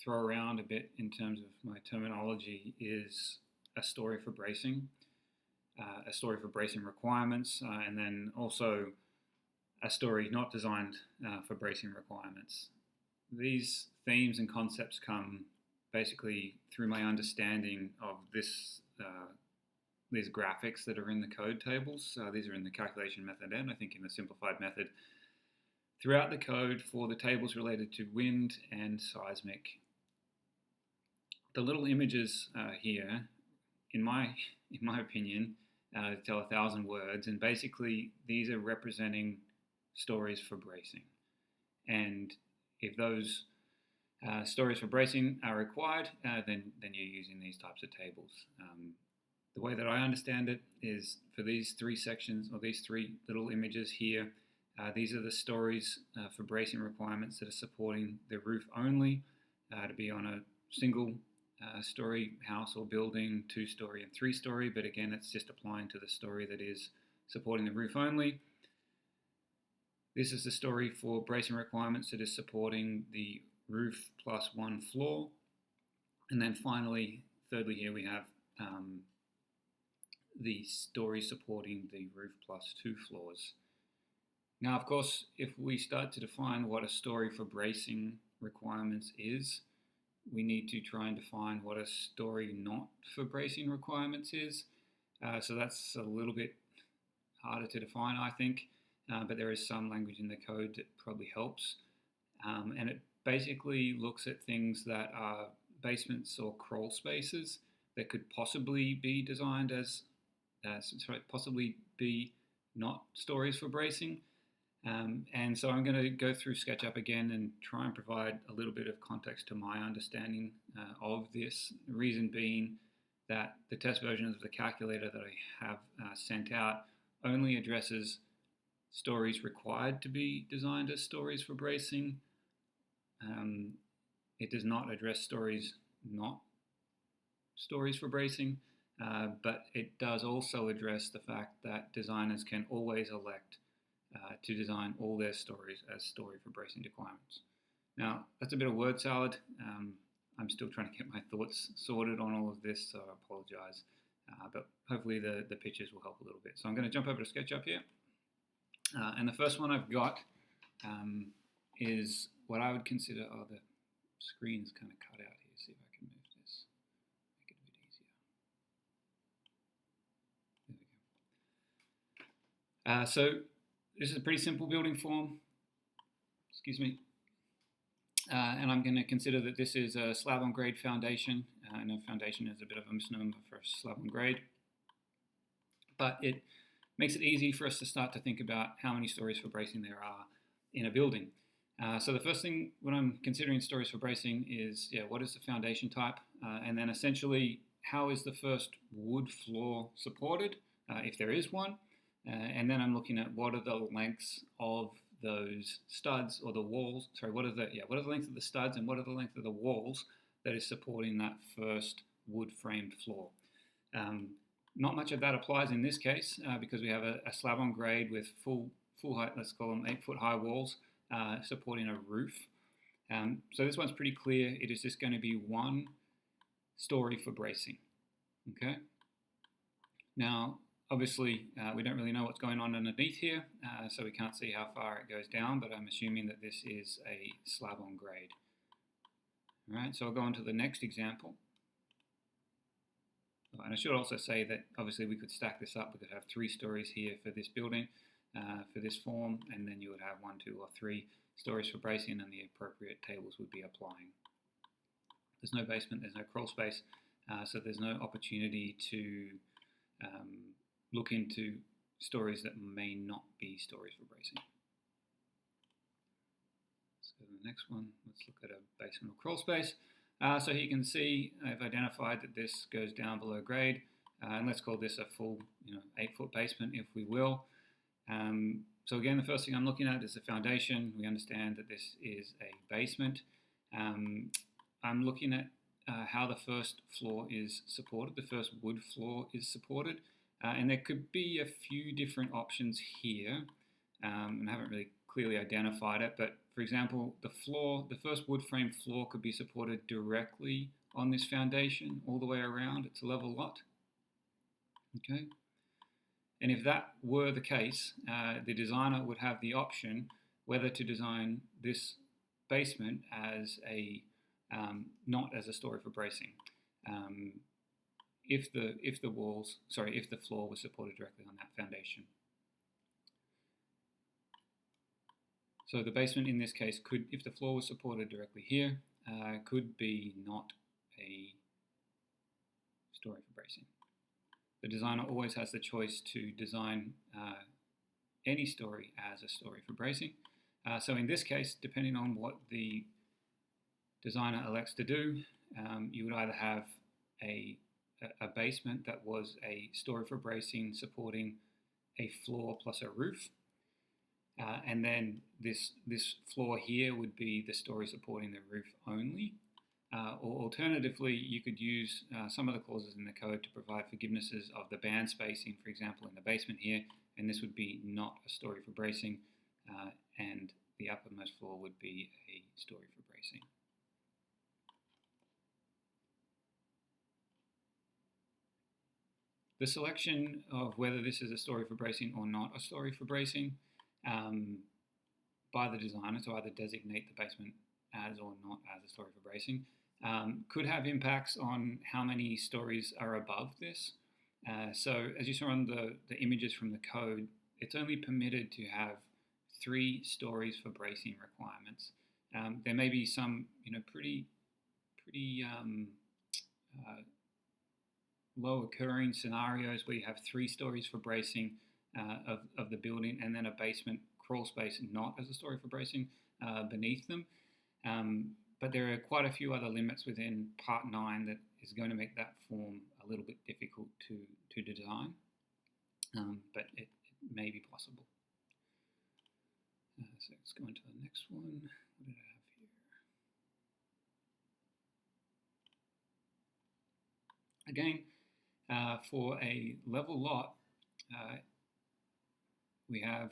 throw around a bit in terms of my terminology is a story for bracing, a story for bracing requirements, and then also a story not designed for bracing requirements. These themes and concepts come basically through my understanding of these graphics that are in the code tables. These are in the calculation method and I think in the simplified method throughout the code for the tables related to wind and seismic. The little images here, in my opinion, tell 1,000 words, and basically these are representing stories for bracing. And if those stories for bracing are required, then you're using these types of tables. The way that I understand it is for these three sections, or these three little images here, these are the stories for bracing requirements that are supporting the roof only, to be on a single story house or building, 2-story and 3-story, but again it's just applying to the story that is supporting the roof only. This is the story for bracing requirements that is supporting the roof plus 1 floor. And then finally, thirdly here we have the story supporting the roof plus 2 floors. Now, of course, if we start to define what a story for bracing requirements is, we need to try and define what a story not for bracing requirements is. So that's a little bit harder to define, I think, but there is some language in the code that probably helps. And it basically looks at things that are basements or crawl spaces that could possibly be designed as, possibly be not stories for bracing. And so I'm going to go through SketchUp again and try and provide a little bit of context to my understanding of this. The reason being that the test version of the calculator that I have sent out only addresses stories required to be designed as stories for bracing. It does not address stories not stories for bracing, but it does also address the fact that designers can always elect to design all their stories as story for bracing requirements. Now, that's a bit of word salad. I'm still trying to get my thoughts sorted on all of this, so I apologize. But hopefully the pictures will help a little bit. So I'm going to jump over to SketchUp here. And the first one I've got is what I would consider, the screen is kind of cut out here. See if I can move this, make it a bit easier. There we go. So this is a pretty simple building form, excuse me. And I'm going to consider that this is a slab on grade foundation. I know foundation is a bit of a misnomer for slab on grade, but it makes it easy for us to start to think about how many stories for bracing there are in a building. So the first thing when I'm considering stories for bracing is, what is the foundation type? And then essentially, how is the first wood floor supported, if there is one? And then I'm looking at what are the lengths of those studs or the walls. Sorry, what are the lengths of the studs and what are the length of the walls that is supporting that first wood framed floor. Not much of that applies in this case because we have a slab on grade with full height, let's call them 8-foot high walls supporting a roof. So this one's pretty clear. It is just going to be one story for bracing. Okay. Now, obviously, we don't really know what's going on underneath here, so we can't see how far it goes down, but I'm assuming that this is a slab on grade. All right, so I'll go on to the next example. And I should also say that obviously we could stack this up. We could have 3 stories here for this building, for this form, and then you would have 1, 2, or 3 stories for bracing, and the appropriate tables would be applying. There's no basement, there's no crawl space, so there's no opportunity to look into stories that may not be stories for bracing. So the next one, let's look at a basement or crawl space. So here you can see I've identified that this goes down below grade, and let's call this a full 8-foot basement if we will. So again, the first thing I'm looking at is the foundation. We understand that this is a basement. I'm looking at how the first floor is supported, the first wood floor is supported. And there could be a few different options here, and I haven't really clearly identified it, but for example, the first wood frame floor could be supported directly on this foundation all the way around. It's a level lot. Okay. And if that were the case, the designer would have the option whether to design this basement as a not as a story for bracing. If the floor was supported directly on that foundation. So the basement in this case could, if the floor was supported directly here, could be not a story for bracing. The designer always has the choice to design any story as a story for bracing. So in this case, depending on what the designer elects to do, you would either have a basement that was a story for bracing supporting a floor plus a roof, and then this floor here would be the story supporting the roof only. Or alternatively, you could use some of the clauses in the code to provide forgivenesses of the band spacing, for example, in the basement here, and this would be not a story for bracing, and the uppermost floor would be a story for bracing. The selection of whether this is a story for bracing or not a story for bracing by the designer to either designate the basement as or not as a story for bracing could have impacts on how many stories are above this. So as you saw on the images from the code, it's only permitted to have 3 stories for bracing requirements. There may be some, pretty low occurring scenarios where you have 3 stories for bracing of the building and then a basement crawl space not as a story for bracing beneath them. But there are quite a few other limits within Part 9 that is going to make that form a little bit difficult to design, but it may be possible. So let's go into the next one. What did I have here? Again, for a level lot, we have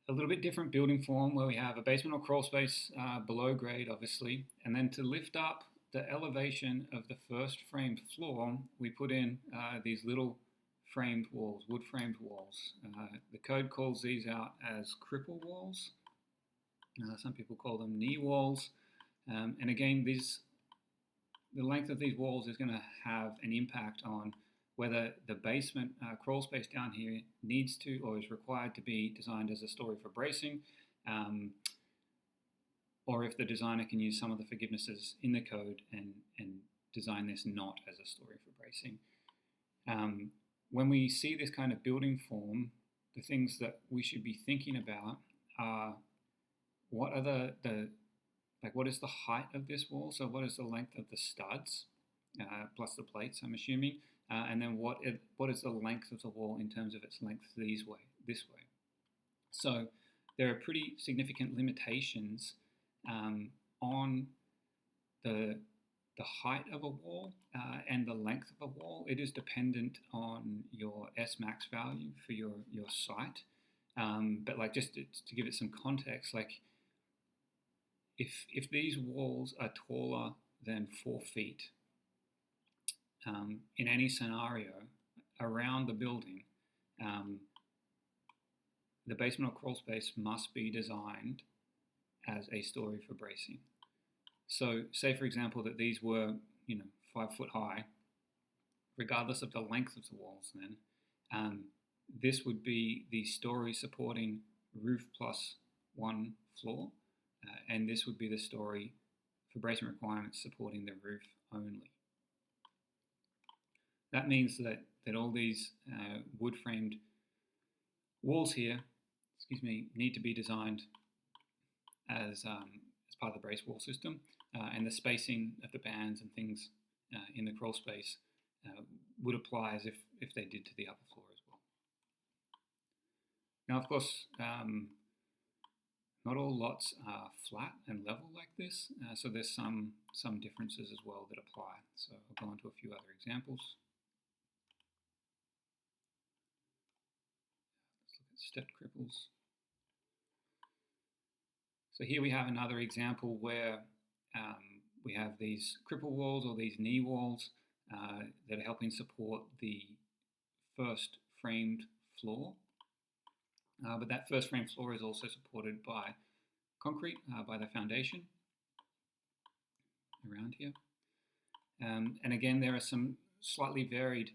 a little bit different building form where we have a basement or crawl space below grade, obviously, and then to lift up the elevation of the first framed floor, we put in these little framed walls, wood framed walls. The code calls these out as cripple walls. Some people call them knee walls. And again, the length of these walls is going to have an impact on whether the basement crawl space down here needs to or is required to be designed as a story for bracing, or if the designer can use some of the forgivenesses in the code and design this not as a story for bracing. When we see this kind of building form, the things that we should be thinking about are what are what is the height of this wall? So what is the length of the studs plus the plates, I'm assuming, and then what is the length of the wall in terms of its length this way. So there are pretty significant limitations on the height of a wall and the length of a wall. It is dependent on your S-max value for your site. But just to give it some context, if these walls are taller than 4 feet, in any scenario around the building, the basement or crawl space must be designed as a story for bracing. So say, for example, that these were 5 foot high, regardless of the length of the walls then, this would be the story supporting roof plus 1 floor, and this would be the story for bracing requirements supporting the roof only. That means that all these wood-framed walls here, need to be designed as part of the brace wall system, and the spacing of the bands and things in the crawl space would apply as if they did to the upper floor as well. Now, of course, not all lots are flat and level like this, so there's some differences as well that apply. So I'll go on to a few other examples. Let's look at stepped cripples. So here we have another example where we have these cripple walls or these knee walls that are helping support the first framed floor. But that first framed floor is also supported by concrete, by the foundation around here. And again, there are some slightly varied,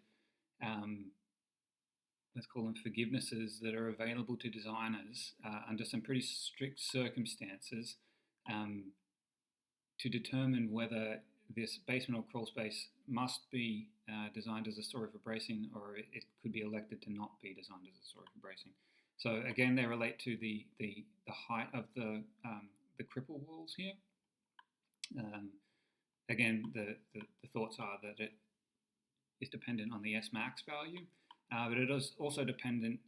let's call them forgivenesses, that are available to designers under some pretty strict circumstances to determine whether this basement or crawl space must be designed as a story for bracing, or it could be elected to not be designed as a story for bracing. So again, they relate to the height of the cripple walls here. Again, the thoughts are that it is dependent on the S max value, but it is also dependent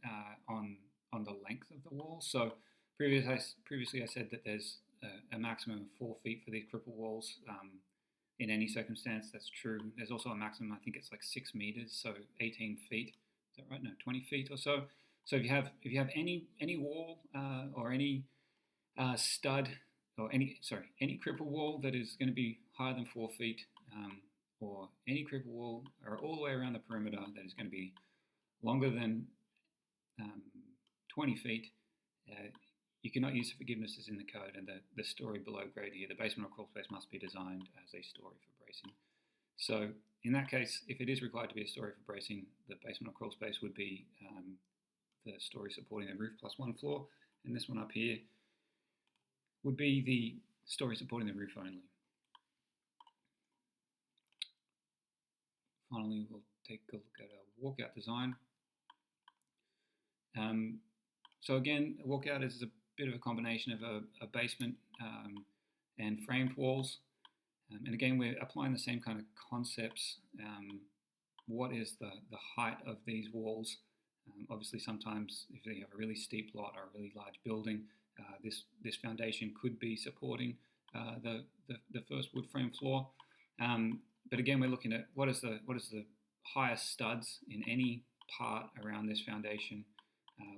on the length of the wall. So previously I said that there's a maximum of 4 feet for these cripple walls in any circumstance. That's true. There's also a maximum, I think it's like 6 meters, so 18 feet. Is that right? No, 20 feet or so. So if you have any wall or any stud or any cripple wall that is going to be higher than 4 feet, or any cripple wall or all the way around the perimeter that is going to be longer than 20 feet, you cannot use the forgivenesses in the code, and the story below grade here, the basement or crawl space, must be designed as a story for bracing. So in that case, if it is required to be a story for bracing, the basement or crawl space would be the story supporting the roof plus 1 floor, and this one up here would be the story supporting the roof only. Finally, we'll take a look at a walkout design. So again, a walkout is a bit of a combination of a basement and framed walls. And again, we're applying the same kind of concepts. What is the height of these walls? Obviously, sometimes if you have a really steep lot or a really large building, this foundation could be supporting the first wood frame floor. But again, we're looking at what is the highest studs in any part around this foundation.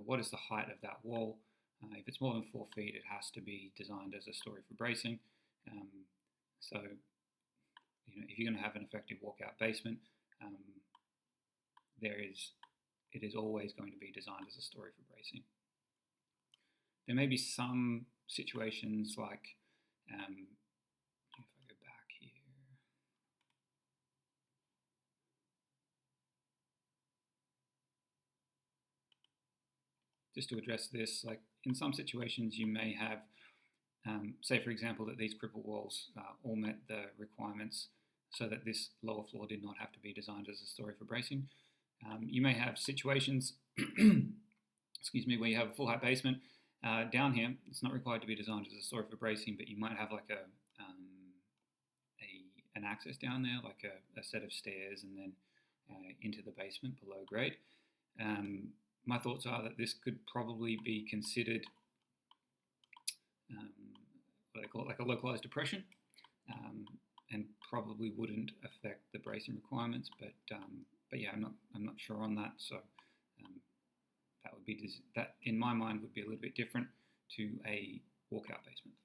What is the height of that wall? If it's more than 4 feet, it has to be designed as a story for bracing. So, if you're going to have an effective walkout basement, it is always going to be designed as a story for bracing. There may be some situations like, if I go back here, just to address this, like in some situations you may have, say for example that these cripple walls all met the requirements so that this lower floor did not have to be designed as a story for bracing. You may have situations, excuse me, where you have a full height basement. Down here, it's not required to be designed as a story for bracing, but you might have like an access down there, like a set of stairs, and then into the basement below grade. My thoughts are that this could probably be considered what they call it, like a localized depression, and probably wouldn't affect the bracing requirements. But yeah, I'm not sure on that. So that would be that in my mind would be a little bit different to a walkout basement.